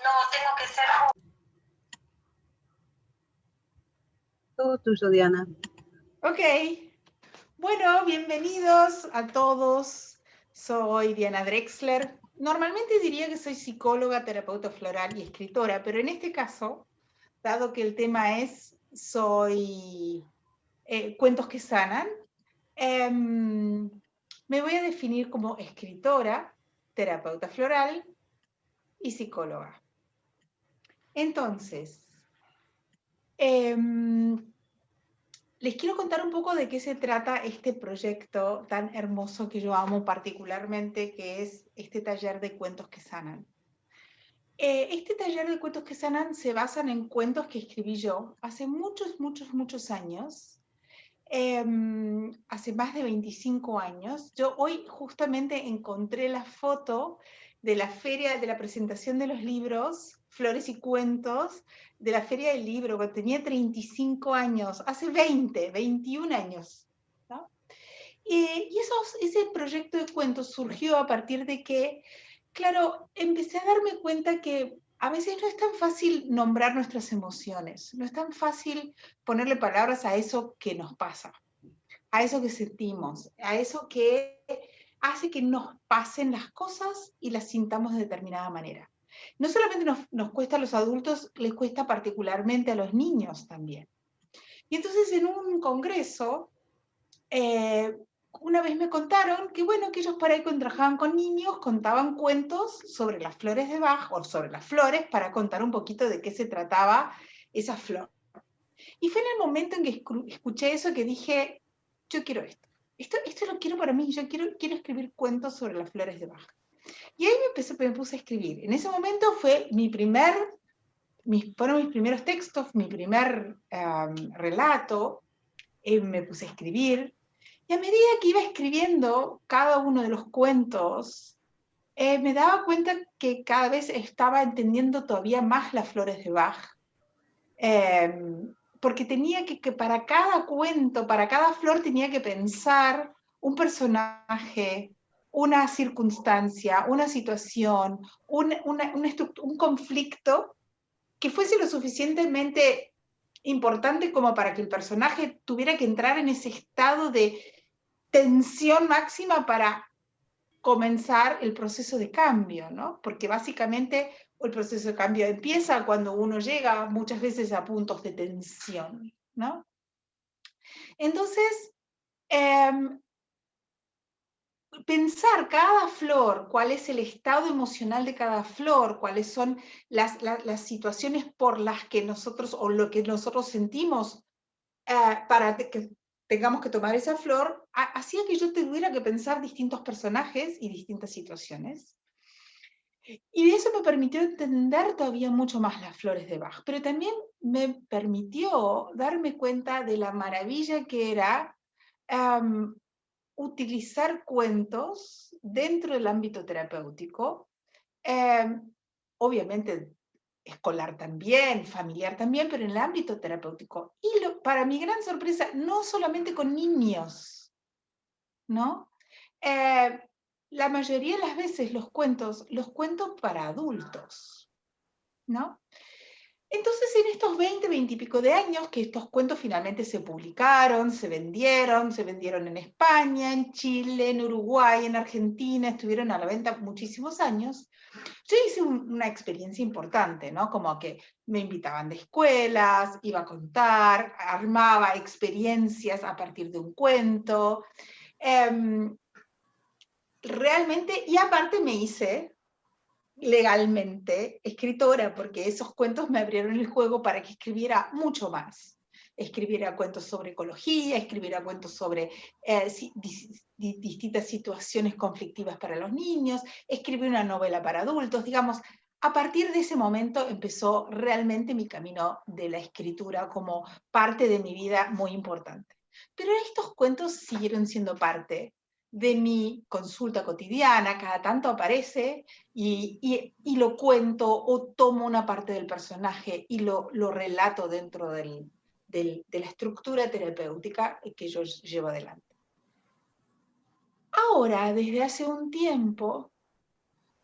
No, tengo que ser... Todo tuyo, Diana. Ok. Bueno, bienvenidos a todos. Soy Diana Drexler. Normalmente diría que soy psicóloga, terapeuta floral y escritora, pero en este caso, dado que el tema es soy cuentos que sanan, me voy a definir como escritora, terapeuta floral y psicóloga. Entonces, les quiero contar un poco de qué se trata este proyecto tan hermoso que yo amo particularmente, que es este taller de cuentos que sanan. Este taller de cuentos que sanan se basa en cuentos que escribí yo hace muchos años, hace más de 25 años. Yo hoy justamente encontré la foto de la feria, de la presentación de los libros, Flores y Cuentos, de la Feria del Libro, cuando tenía 35 años, hace 21 años. ¿No? Y ese proyecto de cuentos surgió a partir de que, claro, empecé a darme cuenta que a veces no es tan fácil nombrar nuestras emociones, no es tan fácil ponerle palabras a eso que nos pasa, a eso que sentimos, a eso que hace que nos pasen las cosas y las sintamos de determinada manera. No solamente nos cuesta a los adultos, les cuesta particularmente a los niños también. Y entonces en un congreso, una vez me contaron que, bueno, que ellos para ahí cuando trabajaban con niños contaban cuentos sobre las flores de Bach o sobre las flores para contar un poquito de qué se trataba esa flor. Y fue en el momento en que escuché eso que dije, yo quiero esto. Esto lo quiero para mí, yo quiero escribir cuentos sobre las flores de Bach. Y ahí me puse a escribir. En ese momento fue fueron mis primeros textos, mi primer relato, me puse a escribir. Y a medida que iba escribiendo cada uno de los cuentos, me daba cuenta que cada vez estaba entendiendo todavía más las flores de Bach. Porque tenía que para cada cuento, para cada flor tenía que pensar un personaje, una circunstancia, una situación, un conflicto que fuese lo suficientemente importante como para que el personaje tuviera que entrar en ese estado de tensión máxima para comenzar el proceso de cambio, ¿no? Porque básicamente el proceso de cambio empieza cuando uno llega muchas veces a puntos de tensión, ¿no? Entonces, pensar cada flor, cuál es el estado emocional de cada flor, cuáles son las situaciones por las que nosotros, o lo que nosotros sentimos para que tengamos que tomar esa flor, hacía que yo tuviera que pensar distintos personajes y distintas situaciones. Y eso me permitió entender todavía mucho más las flores de Bach, pero también me permitió darme cuenta de la maravilla que era utilizar cuentos dentro del ámbito terapéutico, obviamente escolar también, familiar también, pero en el ámbito terapéutico. Y para mi gran sorpresa, no solamente con niños, ¿no? La mayoría de las veces los cuento para adultos, ¿no? Entonces, en estos 20 y pico de años que estos cuentos finalmente se publicaron, se vendieron en España, en Chile, en Uruguay, en Argentina, estuvieron a la venta muchísimos años, yo hice una experiencia importante, ¿no? Como que me invitaban de escuelas, iba a contar, armaba experiencias a partir de un cuento. Realmente, y aparte me hice legalmente escritora, porque esos cuentos me abrieron el juego para que escribiera mucho más. Escribiera cuentos sobre ecología, escribiera cuentos sobre distintas situaciones conflictivas para los niños, escribir una novela para adultos, digamos. A partir de ese momento empezó realmente mi camino de la escritura como parte de mi vida muy importante. Pero estos cuentos siguieron siendo parte de mi consulta cotidiana, cada tanto aparece y lo cuento o tomo una parte del personaje y lo relato dentro de la estructura terapéutica que yo llevo adelante. Ahora, desde hace un tiempo,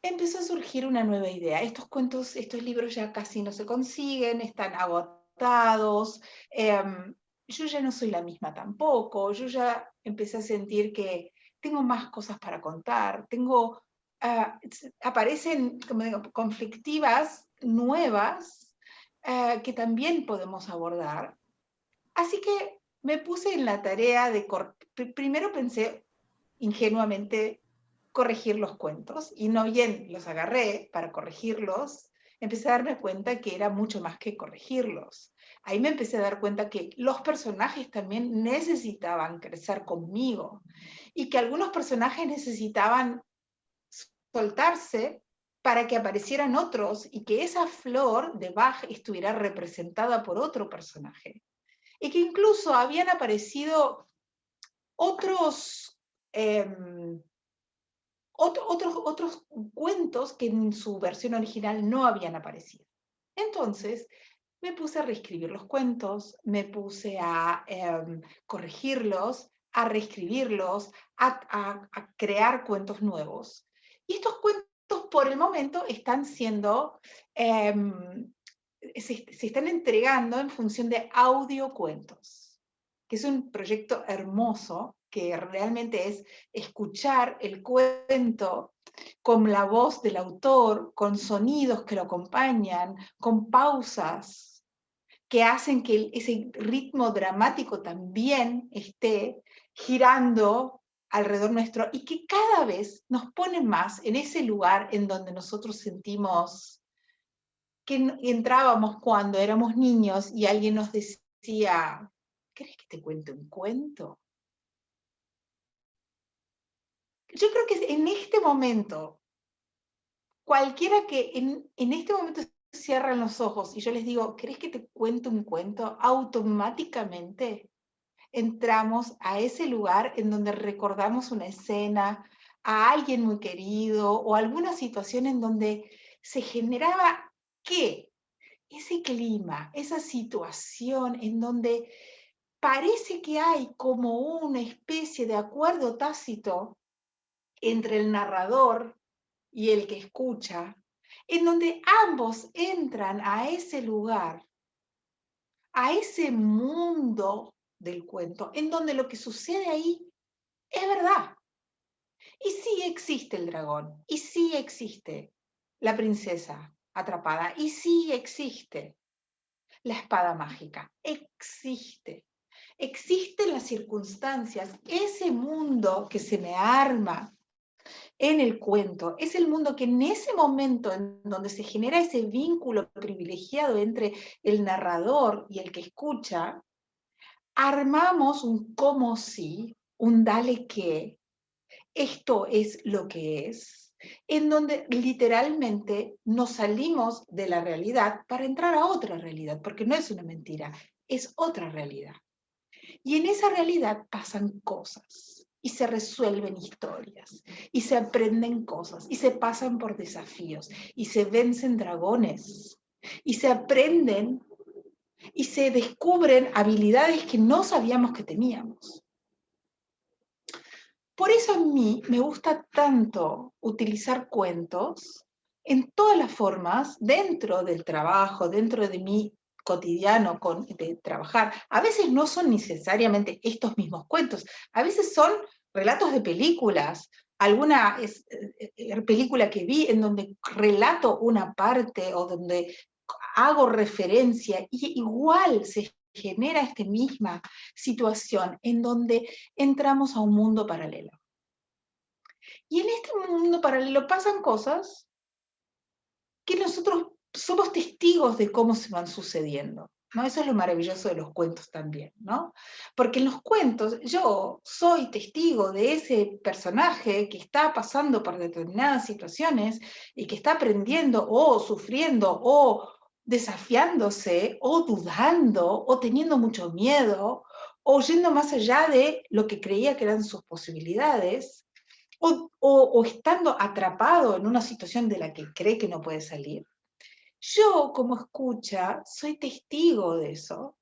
empezó a surgir una nueva idea. Estos cuentos, estos libros ya casi no se consiguen, están agotados. Yo ya no soy la misma tampoco. Yo ya empecé a sentir que tengo más cosas para contar. Aparecen, como digo, conflictivas nuevas que también podemos abordar. Así que me puse en la tarea de, primero pensé ingenuamente corregir los cuentos, y no bien los agarré para corregirlos, empecé a darme cuenta que era mucho más que corregirlos. Ahí me empecé a dar cuenta que los personajes también necesitaban crecer conmigo, y que algunos personajes necesitaban soltarse para que aparecieran otros, y que esa flor de Bach estuviera representada por otro personaje. Y que incluso habían aparecido otros otros cuentos que en su versión original no habían aparecido. Entonces, me puse a reescribir los cuentos, me puse a corregirlos, a reescribirlos, a crear cuentos nuevos. Y estos cuentos, por el momento, están siendo, se están entregando en función de audiocuentos, que es un proyecto hermoso, que realmente es escuchar el cuento con la voz del autor, con sonidos que lo acompañan, con pausas que hacen que ese ritmo dramático también esté girando alrededor nuestro, y que cada vez nos pone más en ese lugar en donde nosotros sentimos que entrábamos cuando éramos niños y alguien nos decía, ¿querés que te cuente un cuento? Yo creo que en este momento, cualquiera que en este momento cierran los ojos y yo les digo, ¿querés que te cuente un cuento? Automáticamente entramos a ese lugar en donde recordamos una escena, a alguien muy querido, o alguna situación en donde se generaba, ¿qué? Ese clima, esa situación en donde parece que hay como una especie de acuerdo tácito entre el narrador y el que escucha, en donde ambos entran a ese lugar, a ese mundo del cuento, en donde lo que sucede ahí es verdad. Y sí existe el dragón, y sí existe la princesa atrapada, y sí existe la espada mágica, existe. Existen las circunstancias, ese mundo que se me arma en el cuento, es el mundo que en ese momento en donde se genera ese vínculo privilegiado entre el narrador y el que escucha, armamos un como si, un dale que, esto es lo que es, en donde literalmente nos salimos de la realidad para entrar a otra realidad, porque no es una mentira, es otra realidad. Y en esa realidad pasan cosas, y se resuelven historias, y se aprenden cosas, y se pasan por desafíos, y se vencen dragones, y se aprenden, y se descubren habilidades que no sabíamos que teníamos. Por eso a mí me gusta tanto utilizar cuentos en todas las formas, dentro del trabajo, dentro de mi cotidiano de trabajar. A veces no son necesariamente estos mismos cuentos, a veces son relatos de películas, alguna película que vi en donde relato una parte o donde hago referencia, y igual se genera esta misma situación en donde entramos a un mundo paralelo. Y en este mundo paralelo pasan cosas que nosotros somos testigos de cómo se van sucediendo, ¿no? Eso es lo maravilloso de los cuentos también, ¿no? Porque en los cuentos yo soy testigo de ese personaje que está pasando por determinadas situaciones y que está aprendiendo o sufriendo o desafiándose o dudando o teniendo mucho miedo o yendo más allá de lo que creía que eran sus posibilidades, o estando atrapado en una situación de la que cree que no puede salir. Yo, como escucha, soy testigo de eso,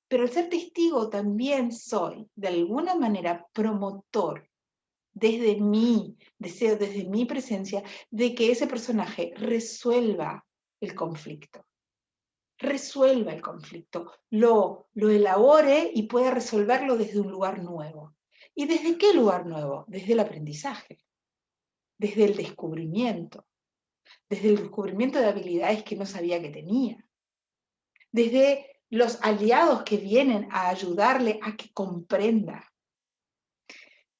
pero al ser testigo también soy, de alguna manera, promotor desde mi deseo, desde mi presencia, de que ese personaje resuelva el conflicto. Resuelva el conflicto, lo elabore y pueda resolverlo desde un lugar nuevo. ¿Y desde qué lugar nuevo? Desde el aprendizaje, desde el descubrimiento de habilidades que no sabía que tenía, desde los aliados que vienen a ayudarle a que comprenda.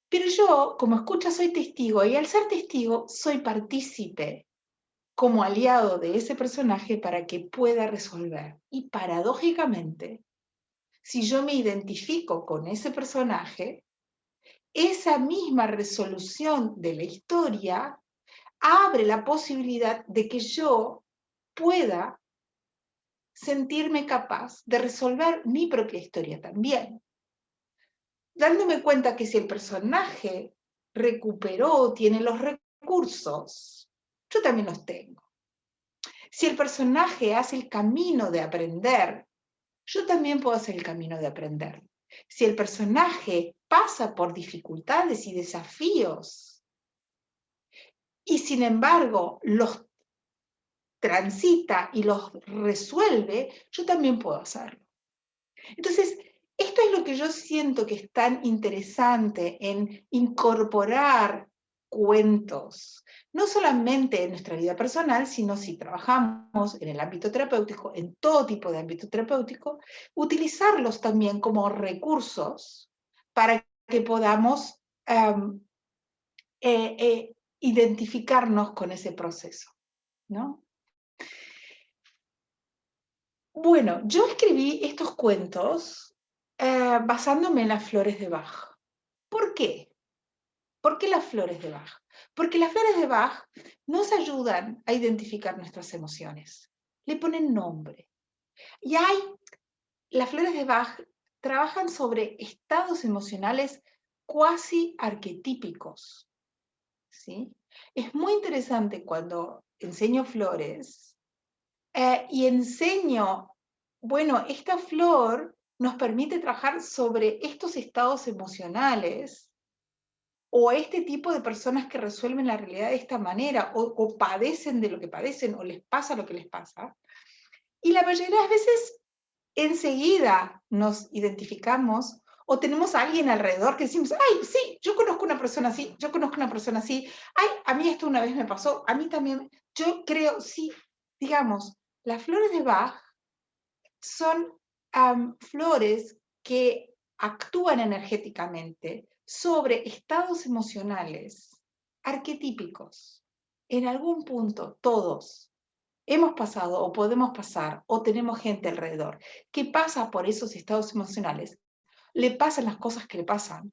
Pero yo, como escucha, soy testigo, y al ser testigo, soy partícipe como aliado de ese personaje para que pueda resolver. Y paradójicamente, si yo me identifico con ese personaje, esa misma resolución de la historia abre la posibilidad de que yo pueda sentirme capaz de resolver mi propia historia también. Dándome cuenta que si el personaje recuperó, tiene los recursos, yo también los tengo. Si el personaje hace el camino de aprender, yo también puedo hacer el camino de aprender. Si el personaje pasa por dificultades y desafíos y sin embargo los transita y los resuelve, yo también puedo hacerlo. Entonces, esto es lo que yo siento que es tan interesante en incorporar cuentos, no solamente en nuestra vida personal, sino si trabajamos en el ámbito terapéutico, en todo tipo de ámbito terapéutico, utilizarlos también como recursos para que podamos identificarnos con ese proceso, ¿no? Bueno, yo escribí estos cuentos basándome en las flores de Bach. ¿Por qué? ¿Por qué las flores de Bach? Porque las flores de Bach nos ayudan a identificar nuestras emociones, le ponen nombre. Y las flores de Bach trabajan sobre estados emocionales cuasi arquetípicos, ¿sí? Es muy interesante cuando enseño flores y enseño, bueno, esta flor nos permite trabajar sobre estos estados emocionales o este tipo de personas que resuelven la realidad de esta manera o padecen de lo que padecen o les pasa lo que les pasa. Y la mayoría de las veces enseguida nos identificamos o tenemos a alguien alrededor que decimos, ay, sí, yo conozco una persona así, yo conozco una persona así, ay, a mí esto una vez me pasó, a mí también, yo creo, sí, digamos, las flores de Bach son flores que actúan energéticamente sobre estados emocionales arquetípicos. En algún punto, todos hemos pasado o podemos pasar o tenemos gente alrededor que pasa por esos estados emocionales, le pasan las cosas que le pasan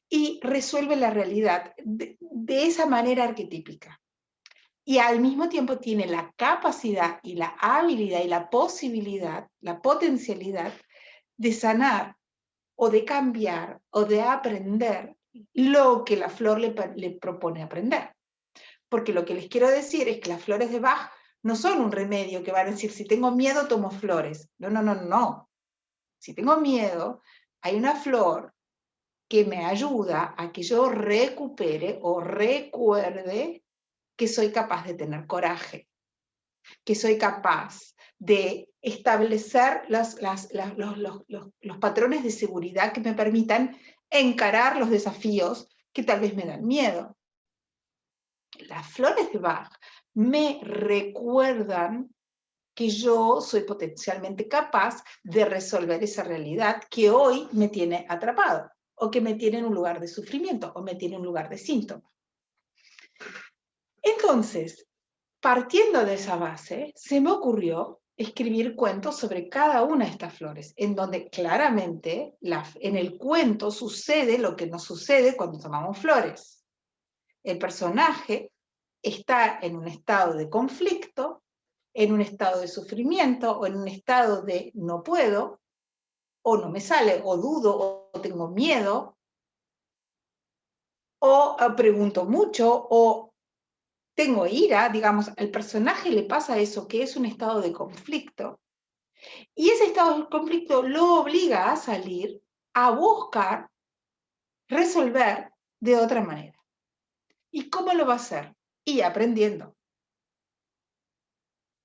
y resuelve la realidad de esa manera arquetípica. Y al mismo tiempo tiene la capacidad y la habilidad y la posibilidad, la potencialidad de sanar o de cambiar o de aprender lo que la flor le propone aprender. Porque lo que les quiero decir es que las flores de Bach no son un remedio que van a decir, si tengo miedo, tomo flores. No, no, no, no. Si tengo miedo, hay una flor que me ayuda a que yo recupere o recuerde que soy capaz de tener coraje, que soy capaz de establecer los patrones de seguridad que me permitan encarar los desafíos que tal vez me dan miedo. Las flores de Bach me recuerdan que yo soy potencialmente capaz de resolver esa realidad que hoy me tiene atrapado, o que me tiene en un lugar de sufrimiento, o me tiene en un lugar de síntoma. Entonces, partiendo de esa base, se me ocurrió escribir cuentos sobre cada una de estas flores, en donde claramente en el cuento sucede lo que nos sucede cuando tomamos flores. El personaje está en un estado de conflicto, en un estado de sufrimiento, o en un estado de no puedo, o no me sale, o dudo, o tengo miedo, o pregunto mucho, o tengo ira, digamos, al personaje le pasa eso, que es un estado de conflicto, y ese estado de conflicto lo obliga a salir, a buscar, resolver de otra manera. ¿Y cómo lo va a hacer? Y aprendiendo.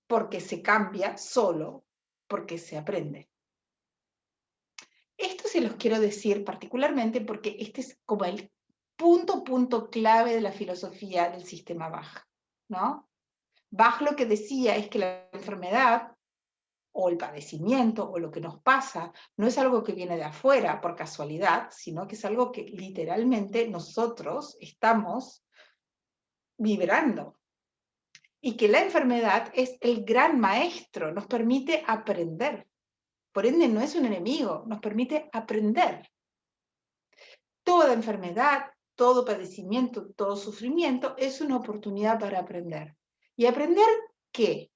Porque se cambia solo porque se aprende. Esto se los quiero decir particularmente porque este es como el punto clave de la filosofía del sistema Bach, ¿no? Bach lo que decía es que la enfermedad o el padecimiento o lo que nos pasa no es algo que viene de afuera por casualidad, sino que es algo que literalmente nosotros estamos vibrando. Y que la enfermedad es el gran maestro, nos permite aprender. Por ende, no es un enemigo, nos permite aprender. Toda enfermedad, todo padecimiento, todo sufrimiento es una oportunidad para aprender. ¿Y aprender qué?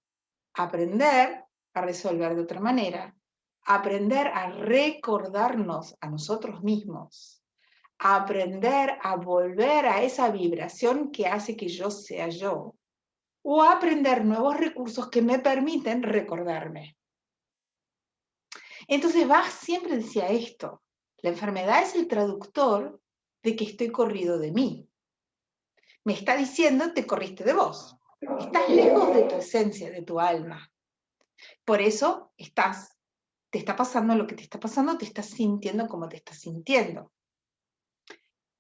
Aprender a resolver de otra manera, aprender a recordarnos a nosotros mismos, aprender a volver a esa vibración que hace que yo sea yo, o aprender nuevos recursos que me permiten recordarme. Entonces Bach siempre decía esto, la enfermedad es el traductor de que estoy corrido de mí. Me está diciendo, te corriste de vos. Estás lejos de tu esencia, de tu alma. Por eso te está pasando lo que te está pasando, te estás sintiendo como te estás sintiendo.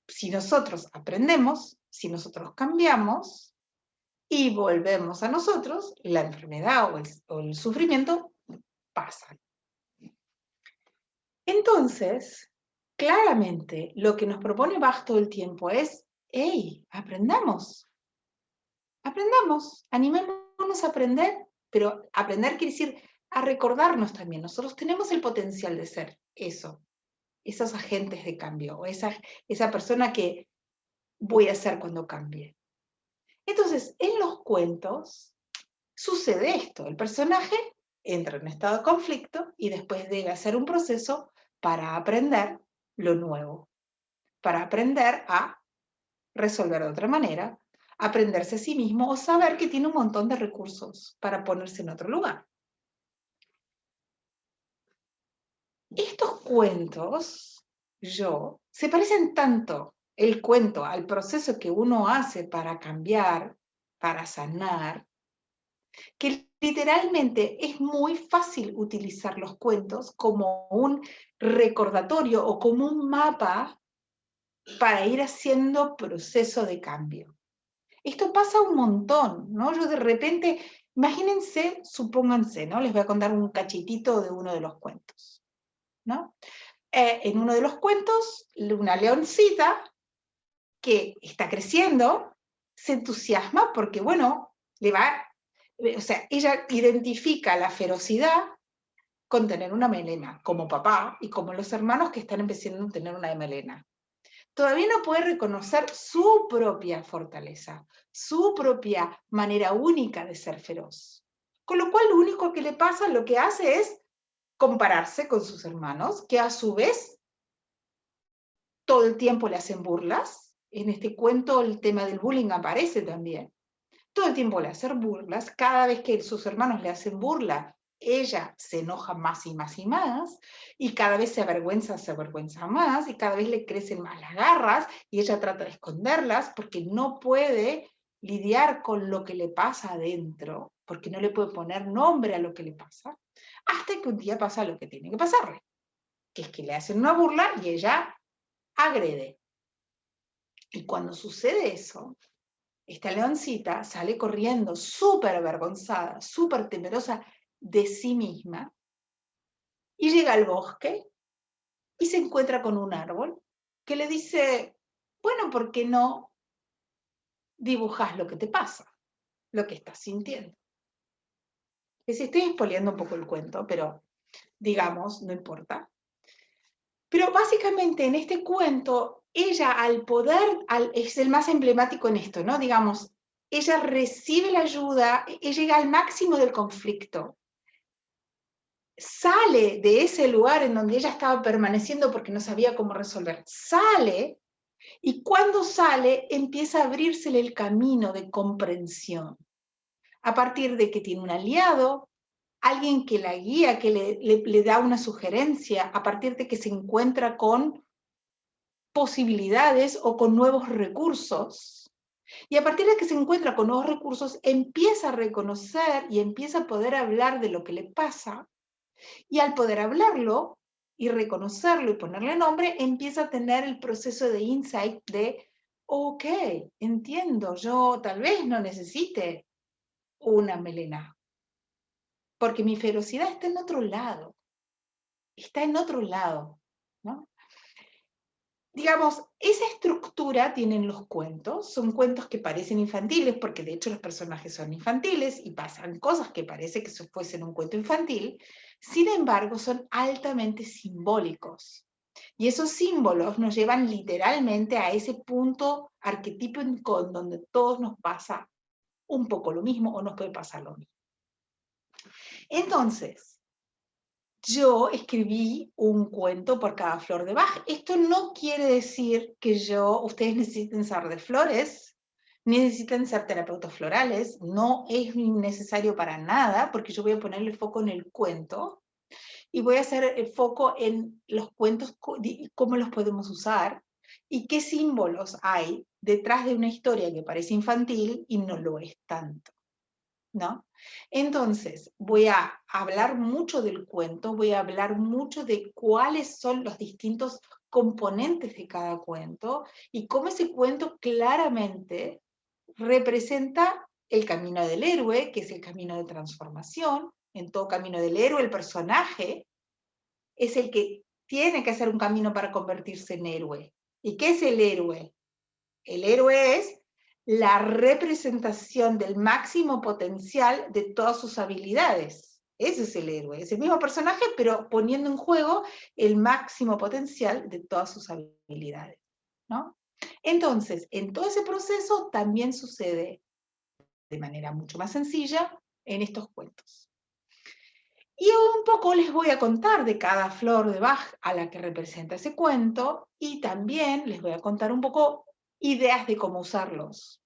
Si nosotros aprendemos, si nosotros cambiamos y volvemos a nosotros, la enfermedad o el sufrimiento pasan. Entonces, claramente, lo que nos propone Bach todo el tiempo es, hey, aprendamos, animémonos a aprender, pero aprender quiere decir a recordarnos también. Nosotros tenemos el potencial de ser eso, esos agentes de cambio, o esa persona que voy a ser cuando cambie. Entonces, en los cuentos sucede esto, el personaje entra en un estado de conflicto y después debe hacer un proceso para aprender lo nuevo, para aprender a resolver de otra manera, aprenderse a sí mismo o saber que tiene un montón de recursos para ponerse en otro lugar. Estos cuentos, se parecen tanto el cuento al proceso que uno hace para cambiar, para sanar, que literalmente es muy fácil utilizar los cuentos como un recordatorio o como un mapa para ir haciendo proceso de cambio. Esto pasa un montón, ¿no? Yo de repente, imagínense, supónganse, ¿no? Les voy a contar un cachitito de uno de los cuentos, ¿no? En uno de los cuentos, una leoncita que está creciendo se entusiasma porque, bueno, o sea, ella identifica la ferocidad con tener una melena, como papá y como los hermanos que están empezando a tener una melena. Todavía no puede reconocer su propia fortaleza, su propia manera única de ser feroz. Con lo cual lo único que le pasa, lo que hace es compararse con sus hermanos, que a su vez todo el tiempo le hacen burlas. En este cuento el tema del bullying aparece también. Todo el tiempo le hacen burlas, cada vez que sus hermanos le hacen burla, ella se enoja más y más y más, y cada vez se avergüenza más, y cada vez le crecen más las garras, y ella trata de esconderlas porque no puede lidiar con lo que le pasa adentro, porque no le puede poner nombre a lo que le pasa, hasta que un día pasa lo que tiene que pasarle, que es que le hacen una burla y ella agrede. Y cuando sucede eso, esta leoncita sale corriendo súper avergonzada, súper temerosa de sí misma, y llega al bosque y se encuentra con un árbol que le dice, bueno, ¿por qué no dibujas lo que te pasa, lo que estás sintiendo? Les estoy expoliando un poco el cuento, pero digamos, no importa. Pero básicamente en este cuento, ella al poder, es el más emblemático en esto, ¿no? Digamos, ella recibe la ayuda, ella llega al máximo del conflicto, sale de ese lugar en donde ella estaba permaneciendo porque no sabía cómo resolver, sale, y cuando sale empieza a abrírsele el camino de comprensión, a partir de que tiene un aliado, alguien que la guía, que le da una sugerencia, a partir de que se encuentra con posibilidades o con nuevos recursos. Y a partir de que se encuentra con nuevos recursos, empieza a reconocer y empieza a poder hablar de lo que le pasa. Y al poder hablarlo y reconocerlo y ponerle nombre, empieza a tener el proceso de insight de, ok, entiendo, yo tal vez no necesite una melena, porque mi ferocidad está en otro lado, ¿no? Digamos, esa estructura tienen los cuentos, son cuentos que parecen infantiles, porque de hecho los personajes son infantiles y pasan cosas que parece que fuesen un cuento infantil, sin embargo son altamente simbólicos. Y esos símbolos nos llevan literalmente a ese punto arquetípico en donde todos nos pasa un poco lo mismo o nos puede pasar lo mismo. Entonces, yo escribí un cuento por cada flor de Bach. Esto no quiere decir que ustedes necesiten saber de flores, necesitan ser terapeutas florales, no es necesario para nada, porque yo voy a ponerle foco en el cuento y voy a hacer el foco en los cuentos, cómo los podemos usar y qué símbolos hay detrás de una historia que parece infantil y no lo es tanto, ¿no? Entonces, voy a hablar mucho del cuento, voy a hablar mucho de cuáles son los distintos componentes de cada cuento y cómo ese cuento claramente representa el camino del héroe, que es el camino de transformación. En todo camino del héroe, el personaje es el que tiene que hacer un camino para convertirse en héroe. ¿Y qué es el héroe? El héroe es la representación del máximo potencial de todas sus habilidades. Ese es el héroe, es el mismo personaje, pero poniendo en juego el máximo potencial de todas sus habilidades, ¿no? Entonces, en todo ese proceso también sucede de manera mucho más sencilla en estos cuentos. Y un poco les voy a contar de cada flor de Bach a la que representa ese cuento, y también les voy a contar un poco ideas de cómo usarlos,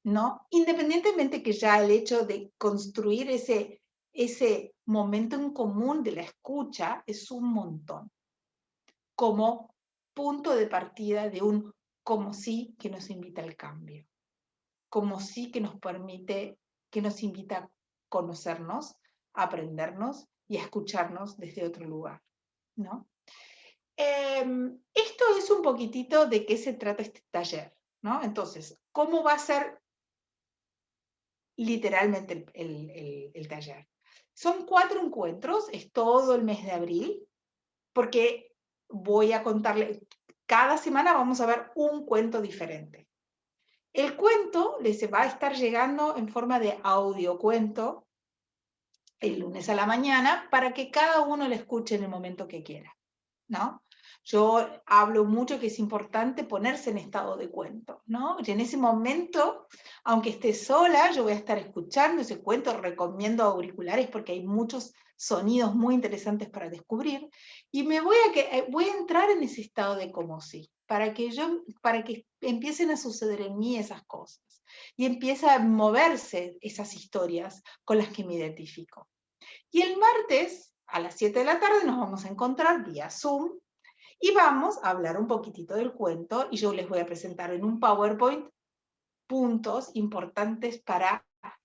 ¿no? Independientemente que ya el hecho de construir ese momento en común de la escucha es un montón, como punto de partida de un como sí que nos invita al cambio, como sí que nos permite, que nos invita a conocernos, a aprendernos y a escucharnos desde otro lugar, ¿no? Esto es un poquitito de qué se trata este taller, ¿no? Entonces, ¿cómo va a ser literalmente el taller? Son 4 encuentros, es todo el mes de abril, porque voy a contarle, cada semana vamos a ver un cuento diferente. El cuento les va a estar llegando en forma de audiocuento el lunes a la mañana para que cada uno lo escuche en el momento que quiera, ¿no? Yo hablo mucho que es importante ponerse en estado de cuento, ¿no? Y en ese momento, aunque esté sola, yo voy a estar escuchando ese cuento, recomiendo auriculares porque hay muchos sonidos muy interesantes para descubrir, y voy a entrar en ese estado de como sí, para que empiecen a suceder en mí esas cosas, y empieza a moverse esas historias con las que me identifico. Y el martes, a las 7 de la tarde, nos vamos a encontrar vía Zoom, y vamos a hablar un poquitito del cuento, y yo les voy a presentar en un PowerPoint puntos importantes para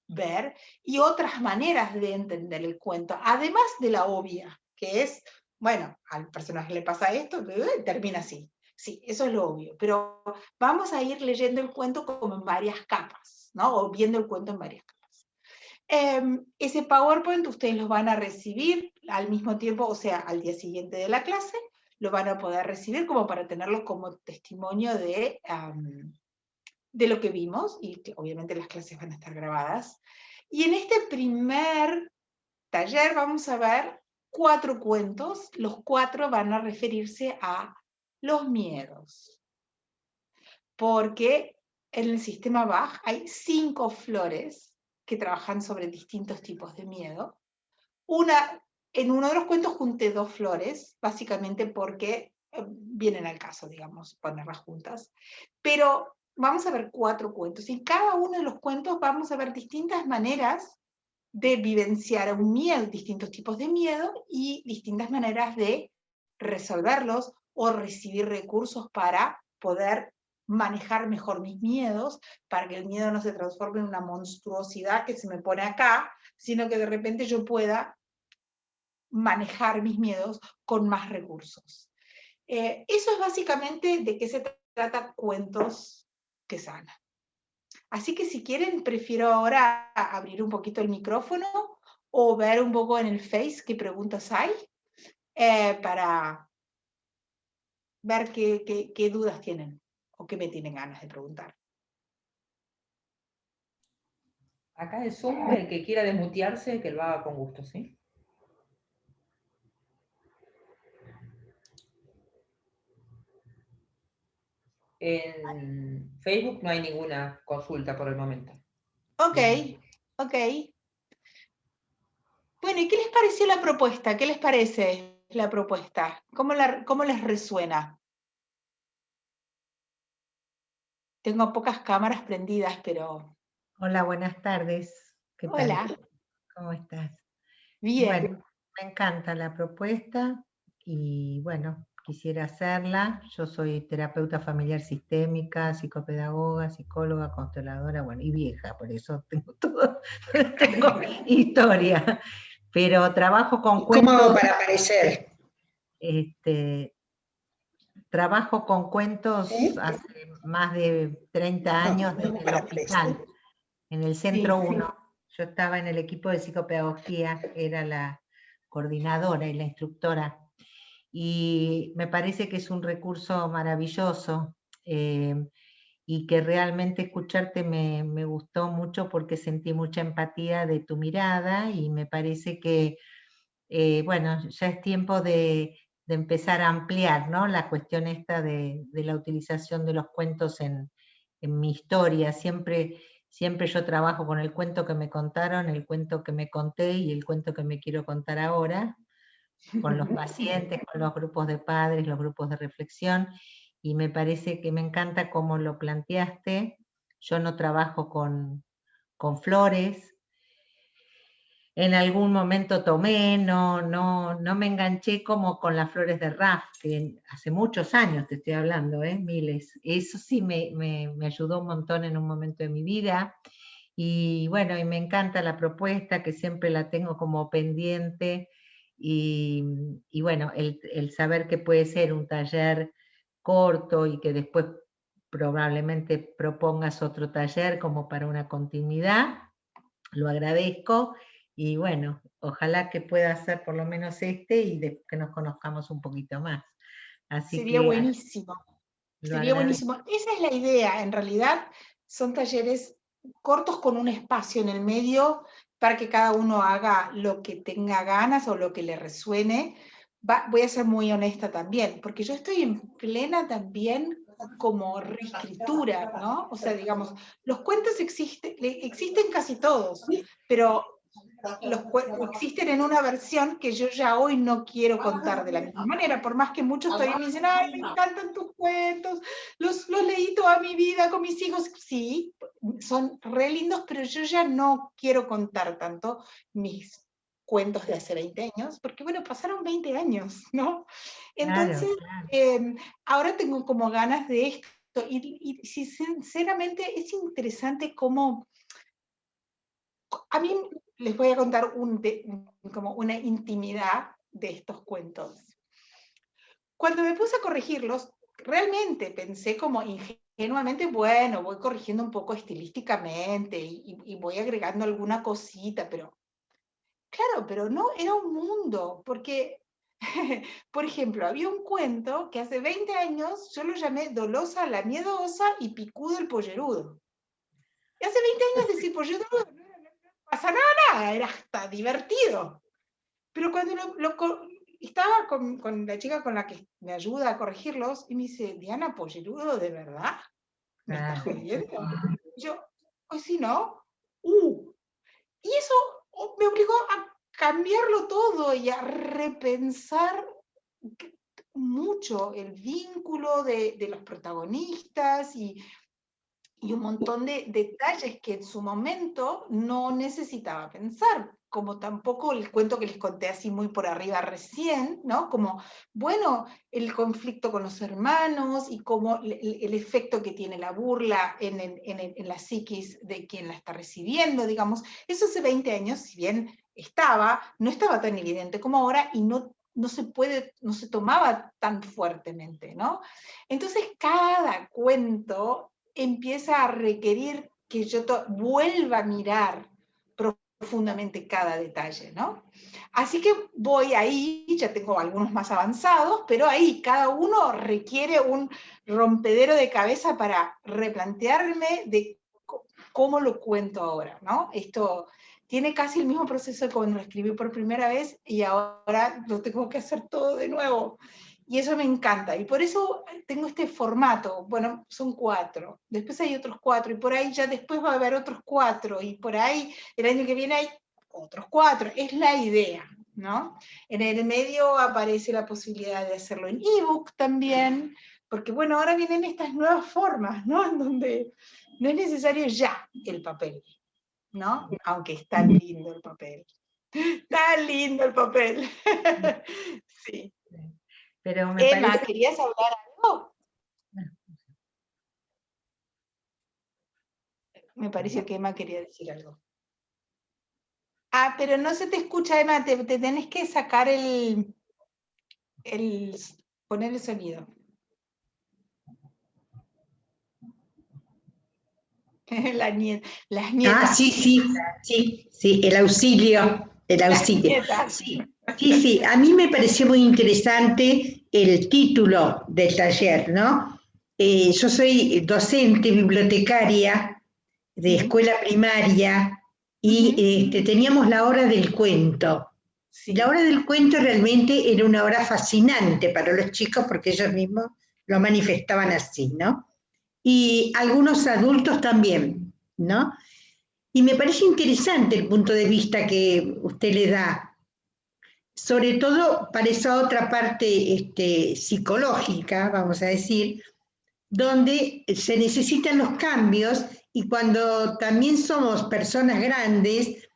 ver y otras maneras de entender el cuento, además de la obvia, que es, bueno, al personaje le pasa esto, termina así. Sí, eso es lo obvio, pero vamos a ir leyendo el cuento como en varias capas, ¿no? O viendo el cuento en varias capas. Ese PowerPoint ustedes lo van a recibir al mismo tiempo, o sea, al día siguiente de la clase, lo van a poder recibir como para tenerlo como testimonio de lo que vimos, y que obviamente las clases van a estar grabadas. Y en este primer taller vamos a ver 4 cuentos, los 4 van a referirse a los miedos, porque en el sistema Bach hay 5 flores que trabajan sobre distintos tipos de miedo. En uno de los cuentos junté 2 flores, básicamente porque vienen al caso, digamos, ponerlas juntas, pero vamos a ver 4 cuentos, y en cada uno de los cuentos vamos a ver distintas maneras de vivenciar un miedo, distintos tipos de miedo, y distintas maneras de resolverlos o recibir recursos para poder manejar mejor mis miedos, para que el miedo no se transforme en una monstruosidad que se me pone acá, sino que de repente yo pueda manejar mis miedos con más recursos. Eso es básicamente de qué se trata Cuentos que Sanan. Así que si quieren, prefiero ahora abrir un poquito el micrófono o ver un poco en el Face qué preguntas hay, para ver qué dudas tienen o qué me tienen ganas de preguntar. Acá el Zoom, el que quiera desmutearse, que lo haga con gusto, ¿sí? En Facebook no hay ninguna consulta por el momento. Ok, ok. Bueno, ¿y qué les pareció la propuesta? ¿Qué les parece la propuesta? ¿Cómo les resuena? Tengo pocas cámaras prendidas, pero... Hola, buenas tardes. ¿Qué tal? Hola. ¿Cómo estás? Bien. Bueno, me encanta la propuesta y bueno, quisiera hacerla. Yo soy terapeuta familiar sistémica, psicopedagoga, psicóloga, consteladora, bueno, y vieja, por eso tengo todo, tengo historia. Pero trabajo con cuentos. ¿Cómo hago para aparecer? Trabajo con cuentos hace más de 30 años desde el hospital, en el Centro 1. Yo estaba en el equipo de psicopedagogía, era la coordinadora y la instructora. Y me parece que es un recurso maravilloso y que realmente escucharte me gustó mucho porque sentí mucha empatía de tu mirada y me parece que, bueno, ya es tiempo de empezar a ampliar, ¿no? La cuestión esta de la utilización de los cuentos en mi historia. Siempre yo trabajo con el cuento que me contaron, el cuento que me conté y el cuento que me quiero contar ahora, con los pacientes, con los grupos de padres, los grupos de reflexión, y me parece que me encanta cómo lo planteaste. Yo no trabajo con flores. En algún momento tomé, no me enganché como con las flores de Raff, que hace muchos años te estoy hablando, miles. Eso sí me ayudó un montón en un momento de mi vida. Y bueno, y me encanta la propuesta, que siempre la tengo como pendiente. Y bueno, el saber que puede ser un taller corto y que después probablemente propongas otro taller como para una continuidad, lo agradezco. Y bueno, ojalá que pueda ser por lo menos y que nos conozcamos un poquito más. Así Sería que buenísimo. Sería buenísimo. Esa es la idea, en realidad son talleres cortos con un espacio en el medio para que cada uno haga lo que tenga ganas o lo que le resuene. Voy a ser muy honesta también, porque yo estoy en plena también como reescritura, ¿no? O sea, digamos, los cuentos existen casi todos, pero existen en una versión que yo ya hoy no quiero contar de la misma manera, por más que muchos todavía me dicen, ay, me encantan tus cuentos, los leí toda mi vida con mis hijos. Sí, son re lindos, pero yo ya no quiero contar tanto mis cuentos de hace 20 años, porque bueno, pasaron 20 años, ¿no? Entonces, claro. Ahora tengo como ganas de esto, y sinceramente es interesante cómo, a mí les voy a contar como una intimidad de estos cuentos. Cuando me puse a corregirlos, realmente pensé como ingenuamente, bueno, voy corrigiendo un poco estilísticamente y voy agregando alguna cosita, pero claro, pero no, era un mundo, porque, por ejemplo, había un cuento que hace 20 años yo lo llamé Dolosa la miedosa y Picudo el pollerudo. Y hace 20 años decir pollerudo no pasa nada, era hasta divertido. Pero cuando estaba con la chica con la que me ayuda a corregirlos, y me dice, Diana, pollerudo, ¿de verdad? ¿Me estás jodiendo? Y yo, pues sí, ¿no? Y eso me obligó a cambiarlo todo y a repensar mucho el vínculo de los protagonistas y y un montón de detalles que en su momento no necesitaba pensar, como tampoco el cuento que les conté así muy por arriba recién, ¿no? Como, bueno, el conflicto con los hermanos y como el efecto que tiene la burla en la psiquis de quien la está recibiendo, digamos. Eso hace 20 años, si bien no estaba tan evidente como ahora y no se tomaba tan fuertemente, ¿no? Entonces cada cuento empieza a requerir que yo vuelva a mirar profundamente cada detalle, ¿no? Así que voy ahí, ya tengo algunos más avanzados, pero ahí cada uno requiere un rompedero de cabeza para replantearme de cómo lo cuento ahora, ¿no? Esto tiene casi el mismo proceso que cuando lo escribí por primera vez y ahora lo tengo que hacer todo de nuevo. Y eso me encanta. Y por eso tengo este formato. Bueno, son 4. Después hay otros 4. Y por ahí ya después va a haber otros 4. Y por ahí el año que viene hay otros 4. Es la idea, ¿no? En el medio aparece la posibilidad de hacerlo en ebook también. Porque bueno, ahora vienen estas nuevas formas, ¿no? En donde no es necesario ya el papel, ¿no? Aunque es tan lindo el papel. Tan lindo el papel. Sí. Pero me Emma, parece... ¿querías hablar algo? Me pareció que Emma quería decir algo. Ah, pero no se te escucha, Emma, te tenés que sacar poner el sonido. Las nietas. Ah, sí, el auxilio, Las nietas. Sí, a mí me pareció muy interesante el título del taller, ¿no? Yo soy docente, bibliotecaria de escuela primaria y teníamos la hora del cuento. Sí. La hora del cuento realmente era una hora fascinante para los chicos porque ellos mismos lo manifestaban así, ¿no? Y algunos adultos también, ¿no? Y me parece interesante el punto de vista que usted le da, sobre todo para esa otra parte psicológica, vamos a decir, donde se necesitan los cambios y cuando también somos personas grandes,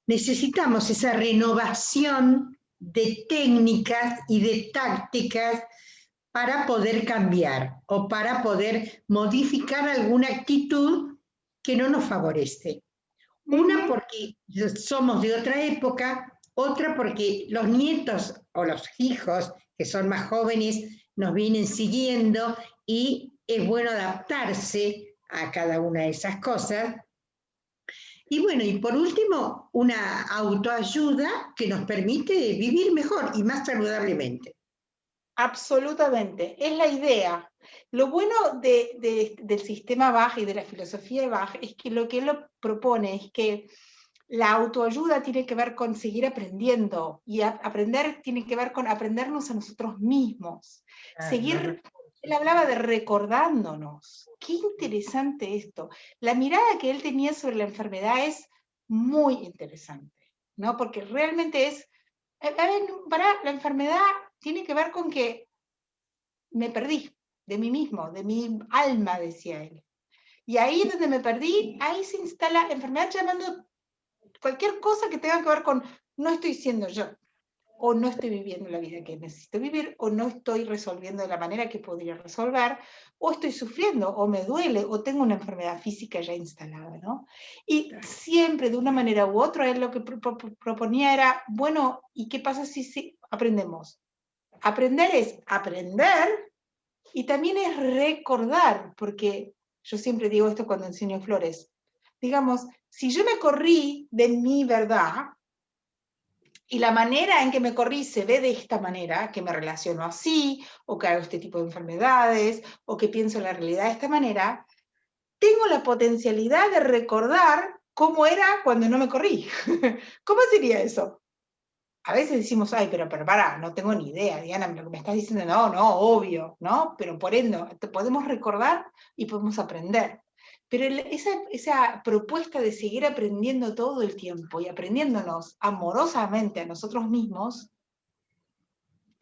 necesitamos esa renovación de técnicas y de tácticas para poder cambiar o para poder modificar alguna actitud que no nos favorece. Una porque somos de otra época, otra porque los nietos o los hijos que son más jóvenes nos vienen siguiendo y es bueno adaptarse a cada una de esas cosas. Y bueno, y por último, una autoayuda que nos permite vivir mejor y más saludablemente. Absolutamente, es la idea. Lo bueno del sistema Bach y de la filosofía de Bach es que lo que él lo propone es que la autoayuda tiene que ver con seguir aprendiendo y aprender tiene que ver con aprendernos a nosotros mismos. Él hablaba de recordándonos. Qué interesante esto. La mirada que él tenía sobre la enfermedad es muy interesante, ¿no? Porque realmente es, la enfermedad tiene que ver con que me perdí de mí mismo, de mi alma, decía él. Y ahí donde me perdí, ahí se instala enfermedad llamando cualquier cosa que tenga que ver con no estoy siendo yo, o no estoy viviendo la vida que necesito vivir, o no estoy resolviendo de la manera que podría resolver, o estoy sufriendo, o me duele, o tengo una enfermedad física ya instalada, ¿no? Y siempre, de una manera u otra, él lo que proponía era, bueno, ¿y qué pasa si aprendemos? Aprender es aprender y también es recordar, porque yo siempre digo esto cuando enseño flores. Digamos, si yo me corrí de mi verdad, y la manera en que me corrí se ve de esta manera, que me relaciono así, o que hago este tipo de enfermedades, o que pienso la realidad de esta manera, tengo la potencialidad de recordar cómo era cuando no me corrí. ¿Cómo sería eso? A veces decimos, ay, pero pará, no tengo ni idea, Diana, lo que me estás diciendo, no, obvio, ¿no? Pero por ende, podemos recordar y podemos aprender. Pero esa propuesta de seguir aprendiendo todo el tiempo y aprendiéndonos amorosamente a nosotros mismos,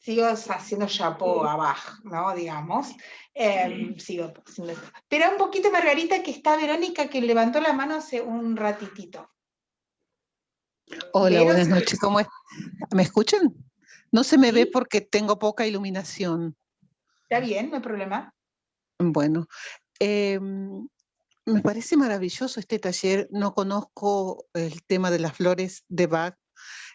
sigo haciendo chapeau abajo, ¿no? Digamos. Sigo haciendo eso. Pero un poquito, Margarita, que está Verónica, que levantó la mano hace un ratitito. Hola, Vero, buenas noches. ¿Cómo es? ¿Me escuchan? No se me ¿sí? ve porque tengo poca iluminación. Está bien, no hay problema. Bueno, me parece maravilloso este taller. No conozco el tema de las flores de Bach.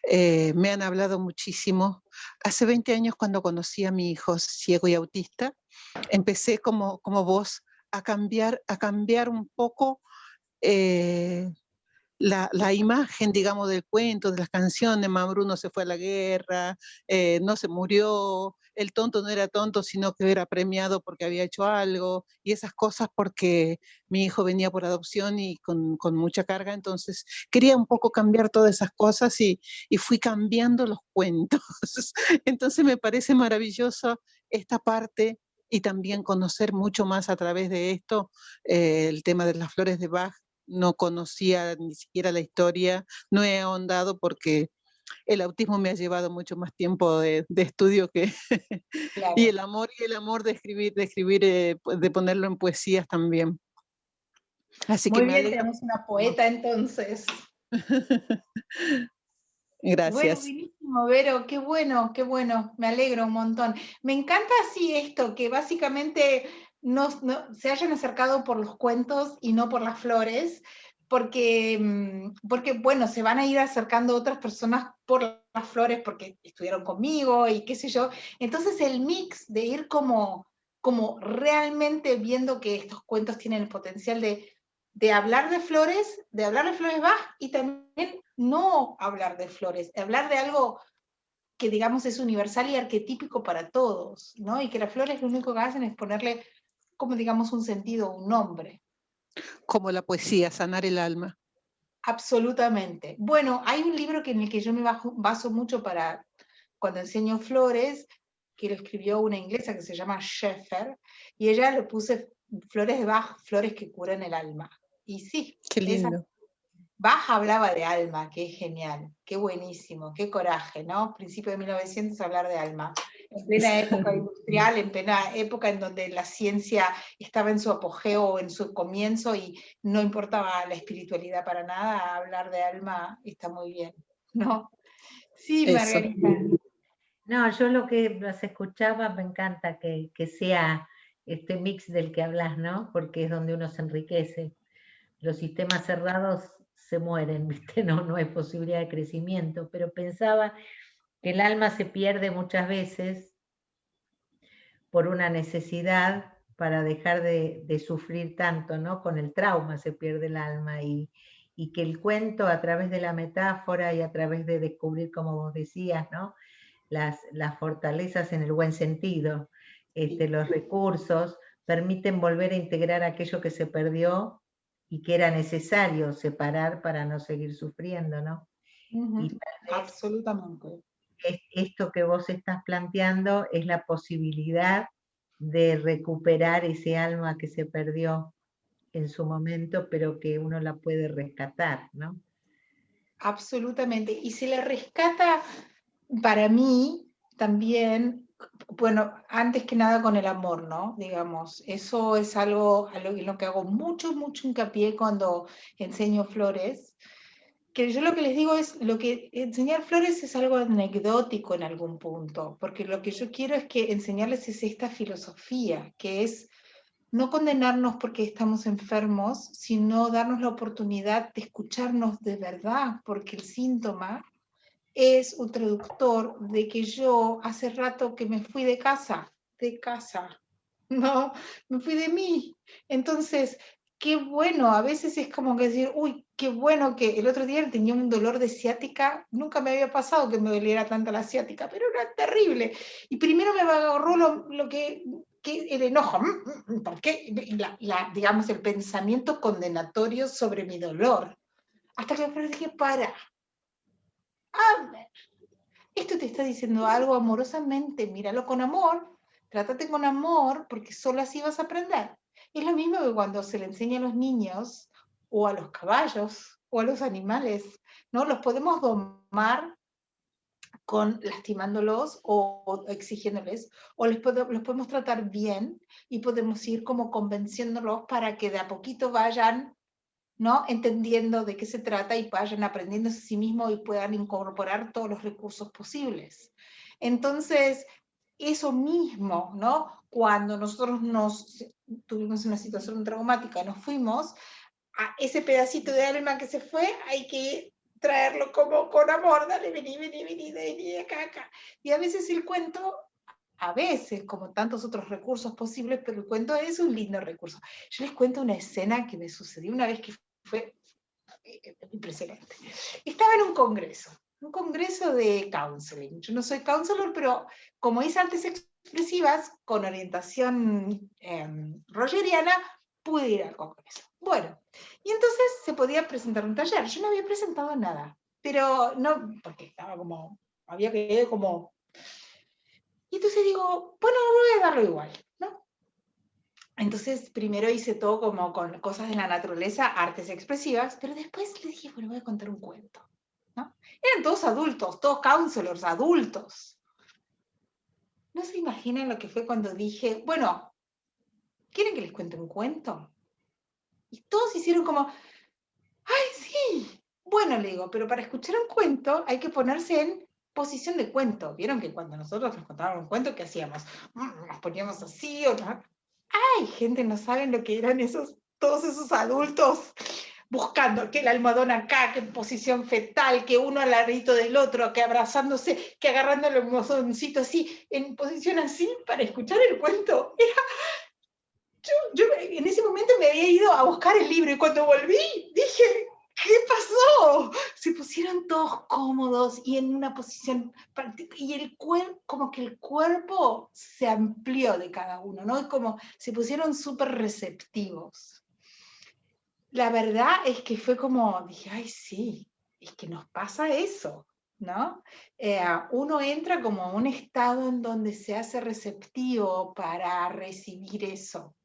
Me han hablado muchísimo. Hace 20 años, cuando conocí a mi hijo ciego y autista, empecé como vos a cambiar un poco la imagen, digamos, del cuento, de las canciones. Bruno se fue a la guerra, no se murió, el tonto no era tonto, sino que era premiado porque había hecho algo, y esas cosas porque mi hijo venía por adopción y con mucha carga, entonces quería un poco cambiar todas esas cosas y fui cambiando los cuentos. Entonces me parece maravilloso esta parte y también conocer mucho más a través de esto el tema de las flores de Bach. No conocía ni siquiera la historia, no he ahondado porque el autismo me ha llevado mucho más tiempo de estudio que Claro. y el amor de escribir, de ponerlo en poesías también. Así Muy que me bien, alegra. tenemos una poeta entonces. Gracias. Bueno, buenísimo, Vero, qué bueno, me alegro un montón. Me encanta así esto, que básicamente se hayan acercado por los cuentos y no por las flores, porque, bueno, se van a ir acercando otras personas por las flores porque estudiaron conmigo y qué sé yo. Entonces el mix de ir como realmente viendo que estos cuentos tienen el potencial de hablar de flores Bach y también no hablar de flores, hablar de algo que digamos es universal y arquetípico para todos, ¿no? Y que las flores lo único que hacen es ponerle como digamos un sentido, un nombre. Como la poesía, sanar el alma. Absolutamente. Bueno, hay un libro en el que yo me baso mucho para cuando enseño flores, que lo escribió una inglesa que se llama Schaeffer, y ella le puse flores de Bach, flores que curan el alma. Y sí, Qué lindo. Bach hablaba de alma, que es genial, qué buenísimo, qué coraje, ¿no? Principio de 1900 hablar de alma. En plena época industrial, en plena época en donde la ciencia estaba en su apogeo, en su comienzo y no importaba la espiritualidad para nada, hablar de alma está muy bien, ¿no? Sí, Eso. Margarita. No, yo lo que los escuchaba, me encanta que sea este mix del que hablas, ¿no? Porque es donde uno se enriquece. Los sistemas cerrados se mueren, ¿viste? No hay posibilidad de crecimiento, pero pensaba que el alma se pierde muchas veces por una necesidad para dejar de sufrir tanto, ¿no? Con el trauma se pierde el alma y que el cuento a través de la metáfora y a través de descubrir, como vos decías, ¿no? Las fortalezas en el buen sentido, los recursos, permiten volver a integrar aquello que se perdió y que era necesario separar para no seguir sufriendo, ¿no? Y tal vez Absolutamente. esto que vos estás planteando es la posibilidad de recuperar ese alma que se perdió en su momento, pero que uno la puede rescatar, ¿no? Absolutamente. Y se le rescata para mí también, bueno, antes que nada con el amor, ¿no? Digamos, eso es algo en lo que hago mucho hincapié cuando enseño flores, que yo lo que les digo es, lo que enseñar flores es algo anecdótico en algún punto, porque lo que yo quiero es que enseñarles es esta filosofía, que es no condenarnos porque estamos enfermos, sino darnos la oportunidad de escucharnos de verdad, porque el síntoma es un traductor de que yo hace rato que me fui de casa, no, me fui de mí. Entonces, qué bueno, a veces es como que decir, uy, qué bueno que el otro día tenía un dolor de ciática, nunca me había pasado que me doliera tanto la ciática, pero era terrible. Y primero me agarró lo que el enojo, ¿por qué? Digamos, el pensamiento condenatorio sobre mi dolor. Hasta que me dije, a ver, esto te está diciendo algo amorosamente, míralo con amor, trátate con amor, porque solo así vas a aprender. Es lo mismo que cuando se le enseña a los niños, o a los caballos, o a los animales, ¿no? Los podemos domar lastimándolos o exigiéndoles, o los podemos tratar bien y podemos ir como convenciéndolos para que de a poquito vayan, ¿no?, entendiendo de qué se trata y vayan aprendiendo a sí mismos y puedan incorporar todos los recursos posibles. Entonces, eso mismo, ¿no?, cuando nosotros tuvimos una situación traumática, nos fuimos, a ese pedacito de alma que se fue, hay que traerlo como con amor, dale, vení, acá. Y a veces el cuento, a veces, como tantos otros recursos posibles, pero el cuento es un lindo recurso. Yo les cuento una escena que me sucedió una vez que fue impresionante. Estaba en un congreso de counseling. Yo no soy counselor, pero como hice artes expresivas, con orientación rogeriana, pude ir al congreso. Bueno, y entonces se podía presentar un taller. Yo no había presentado nada, pero no, porque estaba como, había que como... Y entonces digo, bueno, voy a darlo igual, ¿no? Entonces primero hice todo como con cosas de la naturaleza, artes expresivas, pero después le dije, bueno, voy a contar un cuento, ¿no? Eran todos adultos, todos counselors, adultos. No se imaginan lo que fue cuando dije, bueno, ¿quieren que les cuente un cuento? Y todos hicieron como, ¡ay, sí! Bueno, le digo, pero para escuchar un cuento hay que ponerse en posición de cuento. ¿Vieron que cuando nosotros nos contábamos un cuento, qué hacíamos? Nos poníamos así o no. ¡Ay, gente, no saben lo que eran todos esos adultos buscando que el almohadón acá, que en posición fetal, que uno al ladito del otro, que abrazándose, que agarrando el almohadoncito así, en posición así, para escuchar el cuento? Yo en ese momento me había ido a buscar el libro y cuando volví dije, ¿qué pasó? Se pusieron todos cómodos y en una posición, y como que el cuerpo se amplió de cada uno, ¿no? Y como se pusieron súper receptivos. La verdad es que fue como, dije, ay, sí, es que nos pasa eso, ¿no? Uno entra como a un estado en donde se hace receptivo para recibir eso.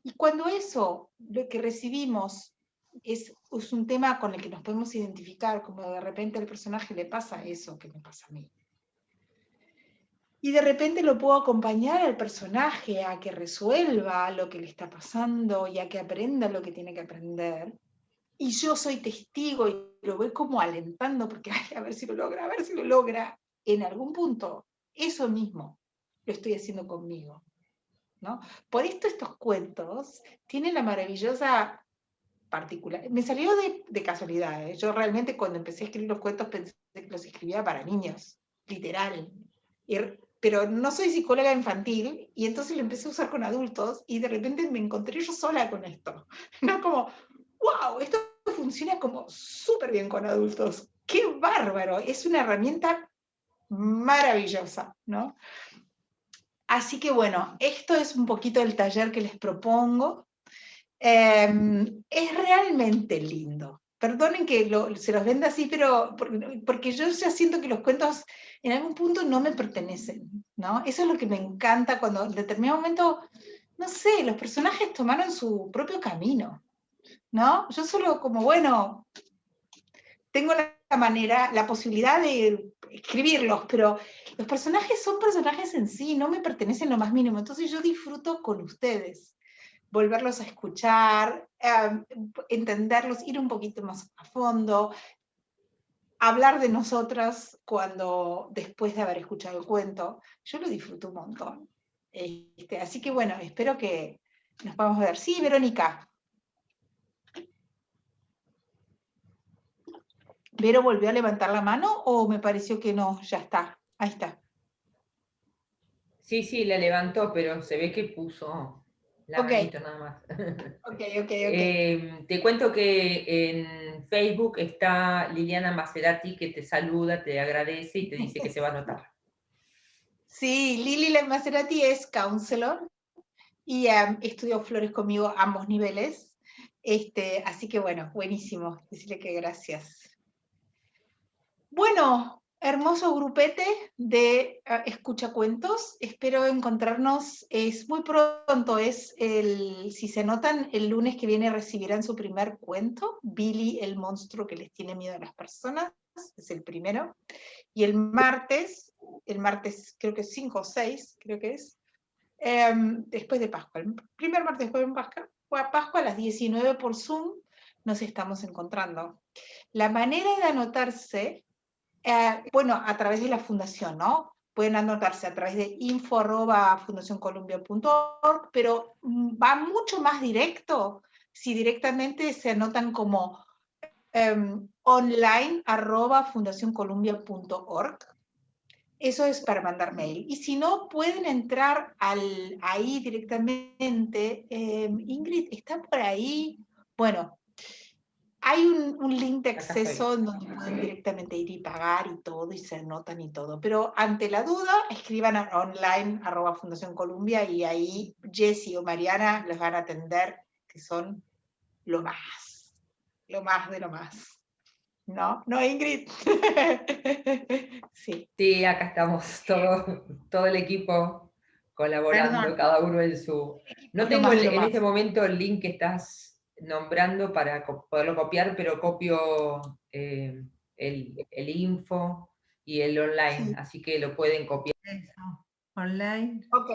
Y cuando eso, lo que recibimos, es un tema con el que nos podemos identificar, como de repente al personaje le pasa eso que me pasa a mí. Y de repente lo puedo acompañar al personaje a que resuelva lo que le está pasando y a que aprenda lo que tiene que aprender. Y yo soy testigo y lo voy como alentando porque ay, a ver si lo logra, a ver si lo logra. En algún punto, eso mismo lo estoy haciendo conmigo, ¿no? Por esto estos cuentos tienen la maravillosa particular. Me salió de casualidad, ¿eh? Yo realmente cuando empecé a escribir los cuentos pensé que los escribía para niños, literal. Pero no soy psicóloga infantil y entonces lo empecé a usar con adultos y de repente me encontré yo sola con esto. ¿No? Como, wow, esto funciona como súper bien con adultos. ¡Qué bárbaro! Es una herramienta maravillosa, ¿no? Así que bueno, esto es un poquito el taller que les propongo. Es realmente lindo. Perdonen que se los venda así, pero porque yo ya siento que los cuentos en algún punto no me pertenecen, ¿no? Eso es lo que me encanta cuando en determinado momento, no sé, los personajes tomaron su propio camino, ¿no? Yo solo como, bueno, tengo la posibilidad de escribirlos, pero los personajes son personajes en sí, no me pertenecen lo más mínimo, entonces yo disfruto con ustedes, volverlos a escuchar, entenderlos, ir un poquito más a fondo, hablar de nosotras después de haber escuchado el cuento, yo lo disfruto un montón. Así que bueno, espero que nos podamos ver. Sí, Verónica. ¿Vero volvió a levantar la mano o me pareció que no? Ya está, ahí está. Sí, la levantó, pero se ve que puso la manito nada más. Ok. Te cuento que en Facebook está Liliana Maserati que te saluda, te agradece y te dice que se va a anotar. Sí, Lili Maserati es counselor y estudió flores conmigo a ambos niveles. Así que bueno, buenísimo. Decirle que gracias. Bueno, hermoso grupete de escuchacuentos. Espero encontrarnos, es muy pronto, si se notan, el lunes que viene recibirán su primer cuento, Billy, el monstruo que les tiene miedo a las personas, es el primero. Y el martes creo que 5 o 6, creo que es, después de Pascua, el primer martes después de Pascua, a las 19 por Zoom, nos estamos encontrando. La manera de anotarse, bueno, a través de la fundación, ¿no? Pueden anotarse a través de info@fundacioncolumbia.org, pero va mucho más directo si directamente se anotan como online@fundacioncolumbia.org. Eso es para mandar mail. Y si no, pueden entrar ahí directamente. Ingrid, ¿está por ahí? Bueno, hay un link de acceso donde pueden directamente ir y pagar y todo, y se anotan y todo. Pero ante la duda, escriban a online@Fundación Columbia y ahí Jessie o Mariana les van a atender, que son lo más de lo más. ¿No? ¿No, Ingrid? Sí. Sí, acá estamos todo el equipo colaborando, Perdón. cada uno en su... No Lo tengo más de lo en más. este momento el link que estás nombrando para poderlo copiar, pero copio el info y el online, Sí. así que lo pueden copiar. Eso, online. Ok.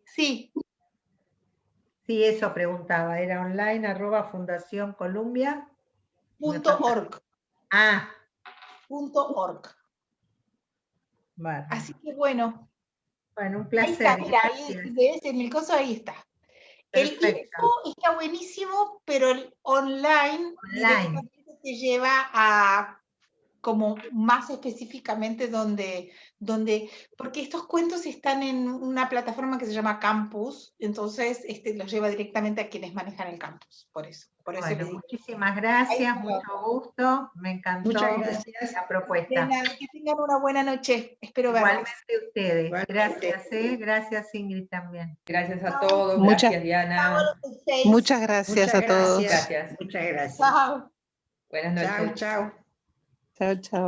Sí, Sí, eso preguntaba, era online@Fundación Columbia. .org. Ah, .org. bueno. Así que bueno, Bueno, un ahí placer. está, mira, ahí Gracias. ves en el coso, ahí está. El Perfecto. info está buenísimo, pero el online directamente te lleva a como más específicamente donde, porque estos cuentos están en una plataforma que se llama Campus, entonces los lleva directamente a quienes manejan el campus, por eso Bueno, le digo. muchísimas gracias, Ahí está. mucho gusto, me encantó Muchas gracias. la De propuesta. nada, que tengan una buena noche, espero verlos. Igualmente ustedes. Igualmente. Gracias Ingrid también. Gracias a todos, Muchas- gracias Diana. Muchas gracias Muchas a todos. gracias. Gracias. Muchas gracias. Chao. Buenas noches. Chao, chao. Chao, chao.